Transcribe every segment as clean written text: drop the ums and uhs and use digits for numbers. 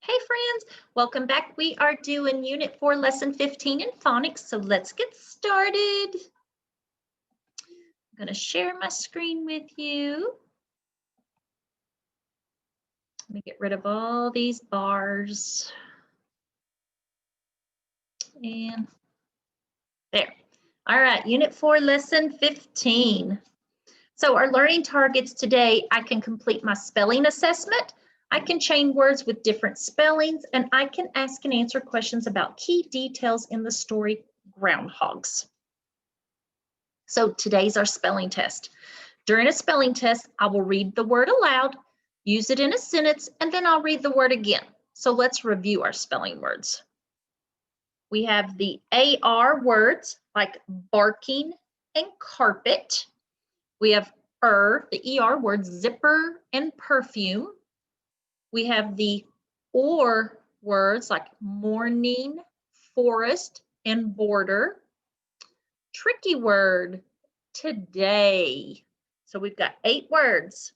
Hey friends, welcome back. We are doing Unit 4, Lesson 15 in phonics, so let's get started. I'm going to share my screen with you. Let me get rid of all these bars. And there. All right, Unit 4, Lesson 15. So our learning targets today, I can complete my spelling assessment, I can chain words with different spellings, and I can ask and answer questions about key details in the story Groundhogs. So today's our spelling test. During a spelling test, I will read the word aloud, use it in a sentence, and then I'll read the word again. So let's review our spelling words. We have the AR words like barking and carpet. We have the ER words zipper and perfume. We have the OR words like morning, forest, and border. Tricky word, today. So we've got 8 words.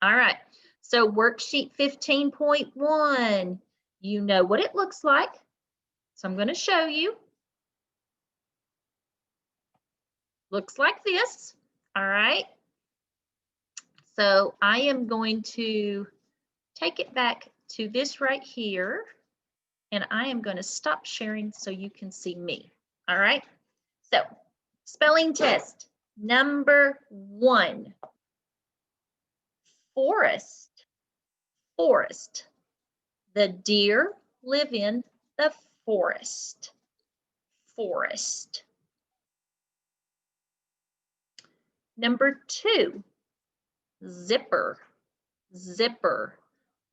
All right, so worksheet 15.1, you know what it looks like. So I'm going to show you. Looks like this. All right. So I am going to take it back to this right here, and I am going to stop sharing so you can see me. All right. So spelling test number 1. Forest. Forest. The deer live in the forest. Forest. Number 2, zipper. Zipper.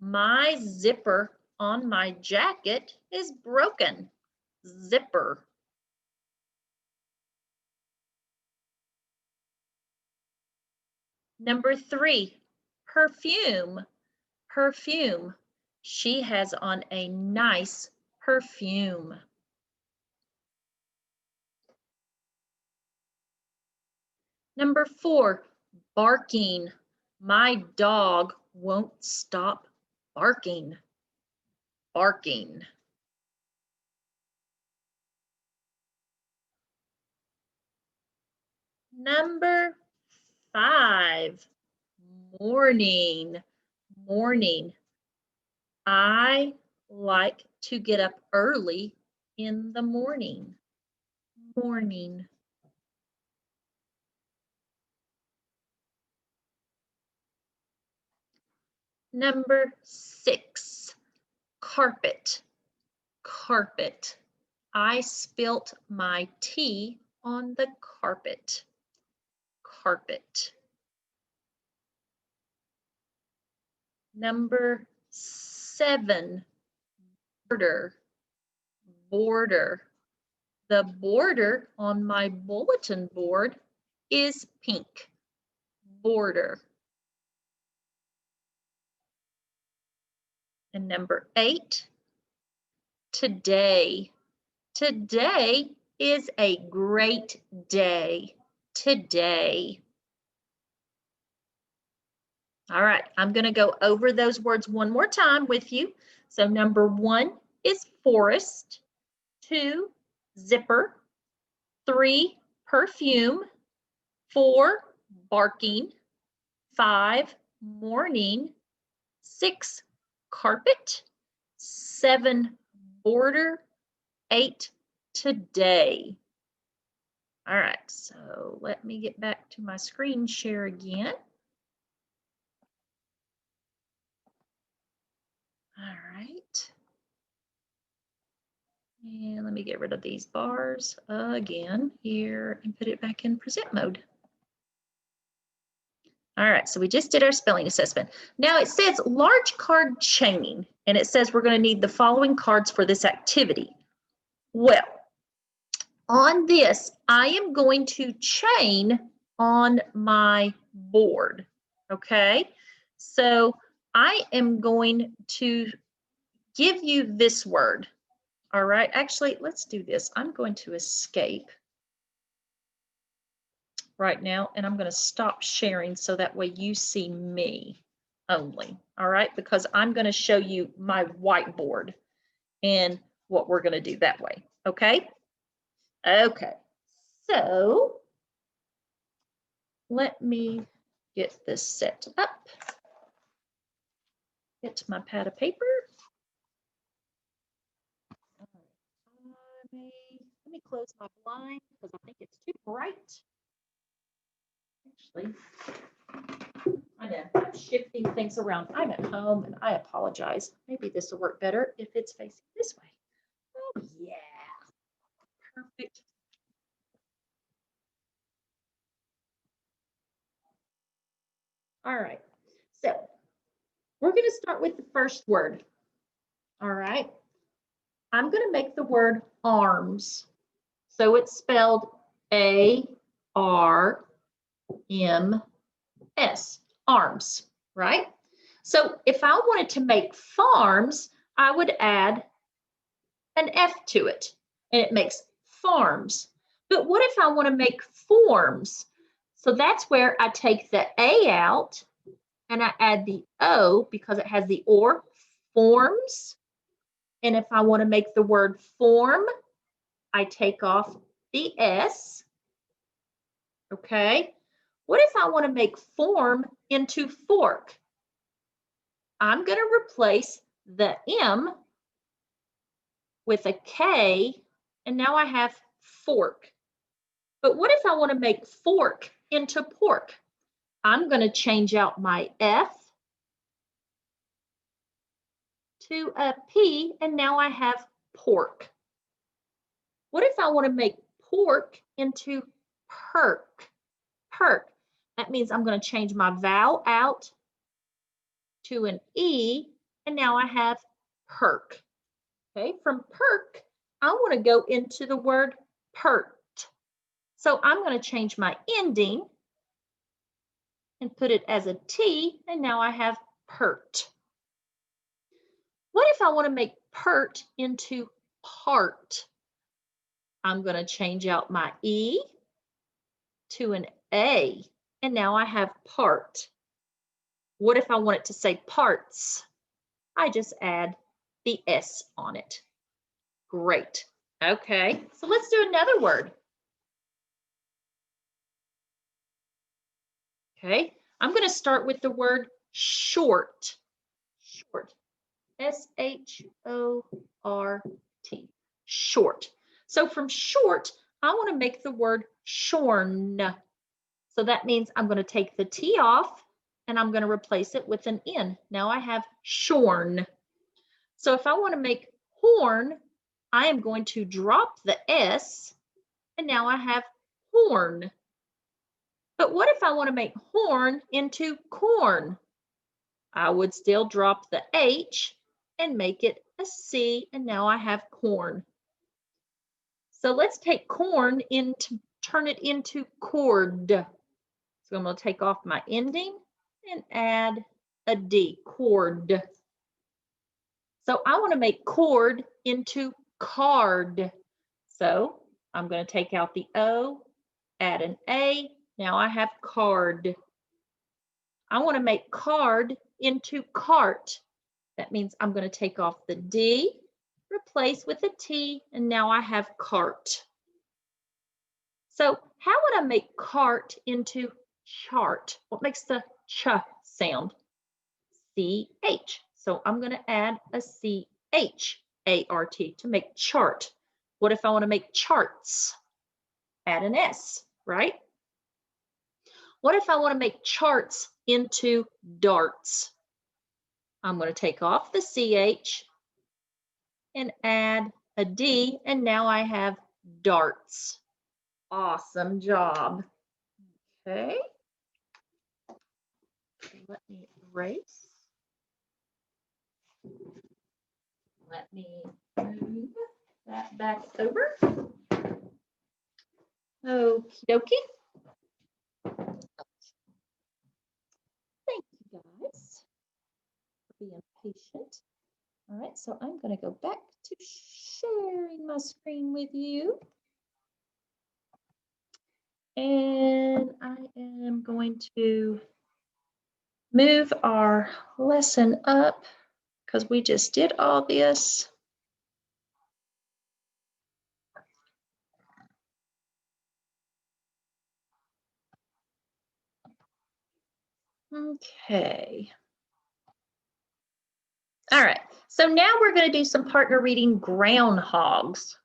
My zipper on my jacket is broken. Zipper. Number 3, perfume. Perfume. She has on a nice perfume. Number 4, barking. My dog won't stop barking. Barking. Number 5, morning. Morning. I like to get up early in the morning. Morning. Number 6, carpet. Carpet. I spilt my tea on the carpet. Carpet. Number 7, border. Border. The border on my bulletin board is pink. Border. And number 8, today. Today is a great day. Today. All right, I'm going to go over those words one more time with you. So number 1 is forest, 2, zipper, 3, perfume, 4, barking, 5, morning, 6, carpet, 7, border, 8, today. All right, so let me get back to my screen share again. All right. And let me get rid of these bars again here and put it back in present mode. All right, so we just did our spelling assessment. Now it says large card chaining, and it says we're going to need the following cards for this activity. Well, on this, I am going to chain on my board, okay? So I am going to give you this word, all right? Actually, let's do this. I'm going to escape right now, and I'm going to stop sharing so that way you see me. only, all right? Because I'm going to show you my whiteboard and what we're going to do that way, okay? Okay, so let me get this set up. Get to my pad of paper. Let me close my blind because I think it's too bright. Actually, I know I'm shifting things around. I'm at home and I apologize. Maybe this will work better if it's facing this way. Oh, yeah. Perfect. All right. So we're going to start with the first word. All right. I'm going to make the word arms. So it's spelled A-R-M-S, arms, right? So if I wanted to make farms, I would add an F to it, and it makes farms. But what if I want to make forms? So that's where I take the A out and I add the O because it has the or, forms. And if I want to make the word form, I take off the S. Okay. What if I want to make form into fork? I'm going to replace the M with a K, and now I have fork. But what if I want to make fork into pork? I'm going to change out my F to a P, and now I have pork. What if I want to make pork into perk? Perk. That means I'm going to change my vowel out to an E, and now I have perk. Okay, from perk, I want to go into the word pert. So I'm going to change my ending and put it as a T, and now I have pert. What if I want to make pert into part? I'm going to change out my E to an A, and now I have part. What if I want it to say parts? I just add the S on it. Great. Okay, so let's do another word. Okay, I'm going to start with the word short. Short. S-H-O-R-T. Short. So from short, I want to make the word shorn. So that means I'm going to take the T off and I'm going to replace it with an N. Now I have shorn. So if I want to make horn, I am going to drop the S and now I have horn. But what if I want to make horn into corn? I would still drop the H and make it a C, and now I have corn. So let's take corn into, turn it into cord. So I'm going to take off my ending and add a D, cord. So I want to make cord into card. So I'm going to take out the O, add an A. Now I have card. I want to make card into cart. That means I'm going to take off the D, replace with a T, and now I have cart. So how would I make cart into chart? What makes the ch sound? C-H. So I'm going to add a C-H-A-R-T to make chart. What if I want to make charts? Add an S, right? What if I want to make charts into darts? I'm going to take off the CH and add a D, and now I have darts. Awesome job. Okay. Let me erase. Let me move that back over. Okie dokie. Thank you guys for being patient. All right, so I'm going to go back to sharing my screen with you. And I am going to move our lesson up because we just did all this. Okay. All right, so now we're going to do some partner reading groundhogs.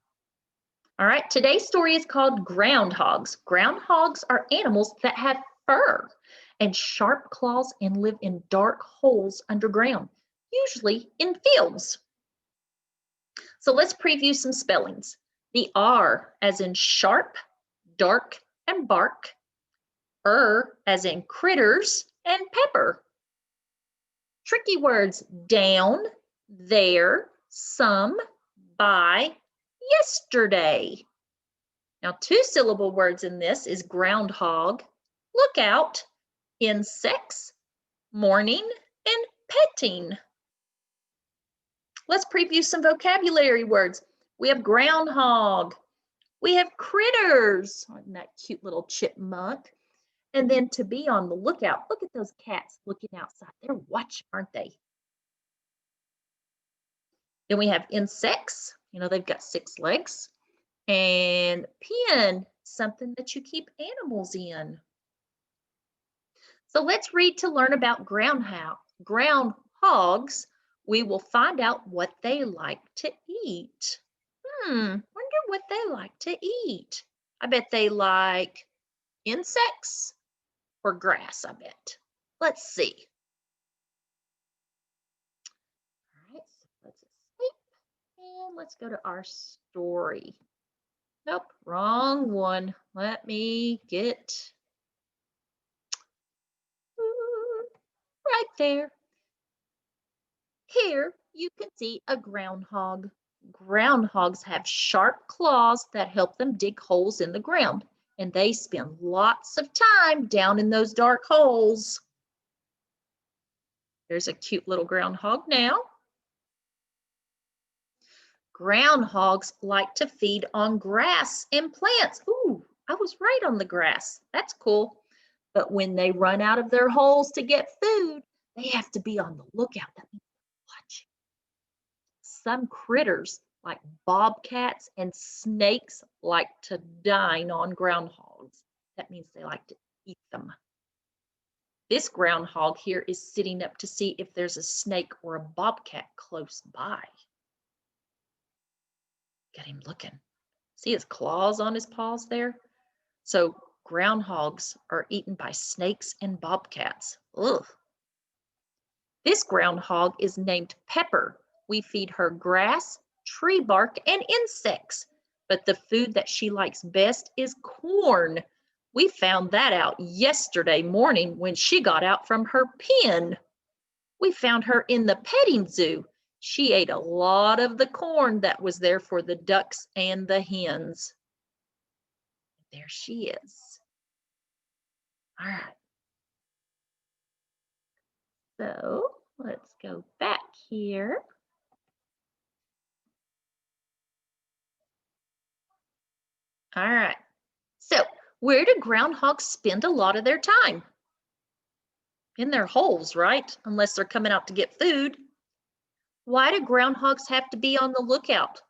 All right, today's story is called Groundhogs. Groundhogs are animals that have fur and sharp claws and live in dark holes underground, usually in fields. So let's preview some spellings. The R as in sharp, dark, and bark. As in critters and pepper. Tricky words, down, there, some, by, yesterday. Now, two-syllable words in this is groundhog, lookout, insects, morning, and petting. Let's preview some vocabulary words. We have groundhog. We have critters, and that cute little chipmunk. And then to be on the lookout, look at those cats looking outside. They're watching, aren't they? Then we have insects. You know, they've got 6 legs. And pen, something that you keep animals in. So let's read to learn about groundhogs. We will find out what they like to eat. Wonder what they like to eat. I bet they like insects or grass, I bet. Let's see. All right, so let's escape and let's go to our story. Nope, wrong one. Let me get right there. Here you can see a groundhog. Groundhogs have sharp claws that help them dig holes in the ground, and they spend lots of time down in those dark holes. There's a cute little groundhog now. Groundhogs like to feed on grass and plants. Ooh, I was right on the grass. That's cool. But when they run out of their holes to get food, they have to be on the lookout. That means watching. Some critters, like bobcats and snakes, like to dine on groundhogs. That means they like to eat them. This groundhog here is sitting up to see if there's a snake or a bobcat close by. Get him looking. See his claws on his paws there? So groundhogs are eaten by snakes and bobcats. Ugh. This groundhog is named Pepper. We feed her grass, tree bark, and insects. But the food that she likes best is corn. We found that out yesterday morning when she got out from her pen. We found her in the petting zoo. She ate a lot of the corn that was there for the ducks and the hens. There she is. All right. So let's go back here. All right. So where do groundhogs spend a lot of their time? In their holes, right? Unless they're coming out to get food. Why do groundhogs have to be on the lookout?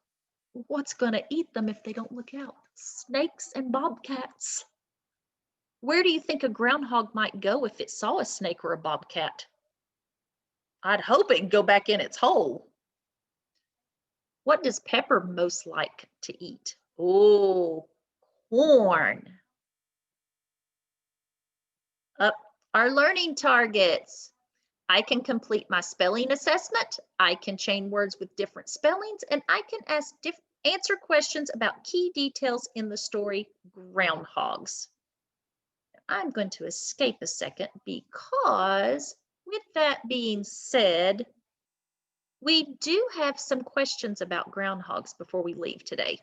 What's going to eat them if they don't look out? Snakes and bobcats. Where do you think a groundhog might go if it saw a snake or a bobcat? I'd hope it'd go back in its hole. What does Pepper most like to eat? Oh, corn. Up our learning targets. I can complete my spelling assessment. I can chain words with different spellings, and I can answer questions about key details in the story Groundhogs. I'm going to escape a second because with that being said, we do have some questions about groundhogs before we leave today.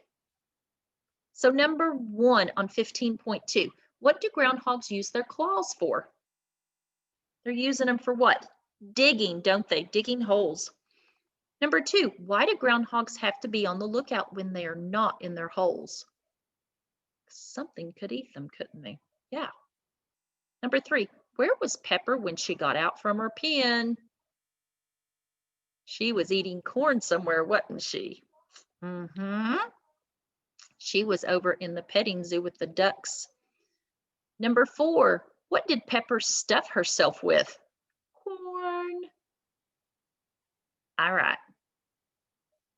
So number 1 on 15.2, what do groundhogs use their claws for? They're using them for what? Digging, don't they? Digging holes. Number 2, why do groundhogs have to be on the lookout when they are not in their holes? Something could eat them, couldn't they? Yeah. Number 3, Where was Pepper when she got out from her pen? She was eating corn somewhere, wasn't she? Mm-hmm. She was over in the petting zoo with the ducks. Number 4, what did Pepper stuff herself with? Corn. All right.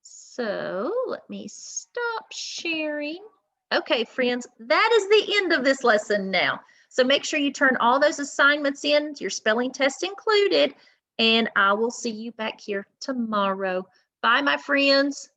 So let me stop sharing. Okay, friends, that is the end of this lesson now. So make sure you turn all those assignments in, your spelling test included, and I will see you back here tomorrow. Bye, my friends.